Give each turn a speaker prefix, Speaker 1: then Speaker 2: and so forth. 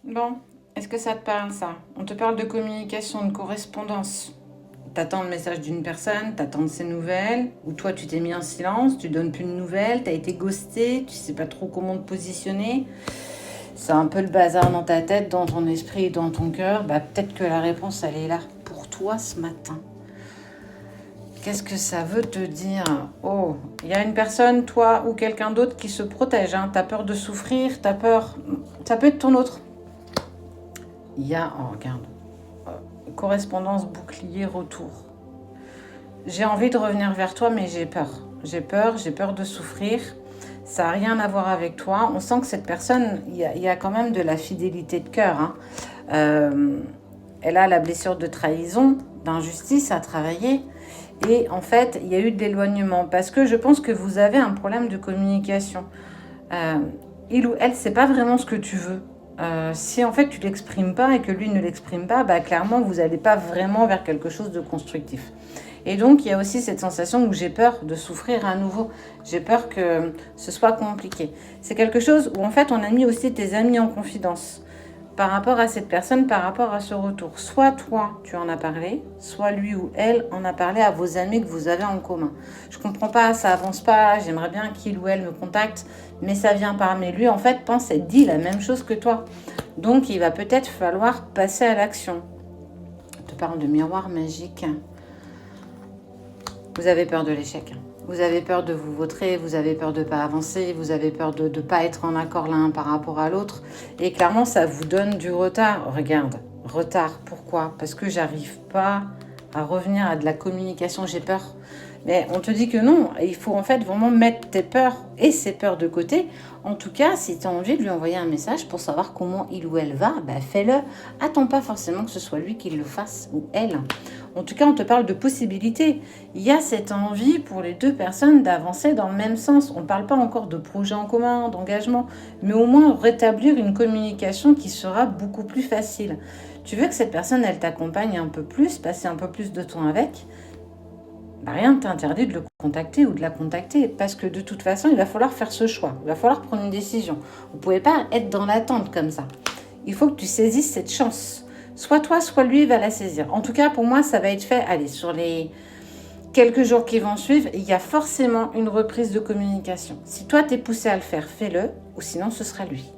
Speaker 1: Bon, est-ce que ça te parle ça? On te parle de communication, de correspondance. T'attends le message d'une personne, t'attends de ses nouvelles, ou toi tu t'es mis en silence, tu donnes plus de nouvelles, t'as été ghosté, tu sais pas trop comment te positionner. C'est un peu le bazar dans ta tête, dans ton esprit et dans ton cœur. Bah peut-être que la réponse elle est là pour toi ce matin. Qu'est-ce que ça veut te dire? Oh, il y a une personne, toi ou quelqu'un d'autre qui se protège. Hein. T'as peur de souffrir, t'as peur. Ça peut être ton autre. Il y a, oh, regarde, correspondance, bouclier, retour. J'ai envie de revenir vers toi, mais j'ai peur. J'ai peur de souffrir. Ça n'a rien à voir avec toi. On sent que cette personne, il y a quand même de la fidélité de cœur. Hein. Euh, Elle a la blessure de trahison, d'injustice à travailler. Et en fait, il y a eu de l'éloignement parce que je pense que vous avez un problème de communication. Euh, il ou elle ne sait pas vraiment ce que tu veux. Si en fait tu l'exprimes pas et que lui ne l'exprime pas, bah clairement vous n'allez pas vraiment vers quelque chose de constructif. Et donc il y a aussi cette sensation où j'ai peur de souffrir à nouveau. J'ai peur que ce soit compliqué. C'est quelque chose où en fait on a mis aussi tes amis en confidence par rapport à cette personne, par rapport à ce retour. Soit toi, tu en as parlé, soit lui ou elle en a parlé à vos amis que vous avez en commun. Je comprends pas, ça avance pas, j'aimerais bien qu'il ou elle me contacte, mais ça vient pas. Mais lui, en fait, pense et dit la même chose que toi. Donc, il va peut-être falloir passer à l'action. Je te parle de miroir magique. Vous avez peur de l'échec. Vous avez peur de vous vautrer, vous avez peur de ne pas avancer, vous avez peur de ne pas être en accord l'un par rapport à l'autre. Et clairement, ça vous donne du retard. Regarde, retard. Pourquoi? Parce que j'arrive pas à revenir à de la communication, j'ai peur. Mais on te dit que non, il faut en fait vraiment mettre tes peurs et ses peurs de côté. En tout cas, si tu as envie de lui envoyer un message pour savoir comment il ou elle va, bah fais-le. Attends pas forcément que ce soit lui qui le fasse ou elle. En tout cas, on te parle de possibilités. Il y a cette envie pour les deux personnes d'avancer dans le même sens. On ne parle pas encore de projet en commun, d'engagement, mais au moins rétablir une communication qui sera beaucoup plus facile. Tu veux que cette personne, elle t'accompagne un peu plus, passer un peu plus de temps avec, bah rien ne t'interdit de le contacter ou de la contacter parce que de toute façon, il va falloir faire ce choix. Il va falloir prendre une décision. Vous ne pouvez pas être dans l'attente comme ça. Il faut que tu saisisses cette chance. Soit toi, soit lui va la saisir. En tout cas, pour moi, ça va être fait. Allez, sur les quelques jours qui vont suivre, il y a forcément une reprise de communication. Si toi, t'es poussé à le faire, fais-le, ou sinon, ce sera lui.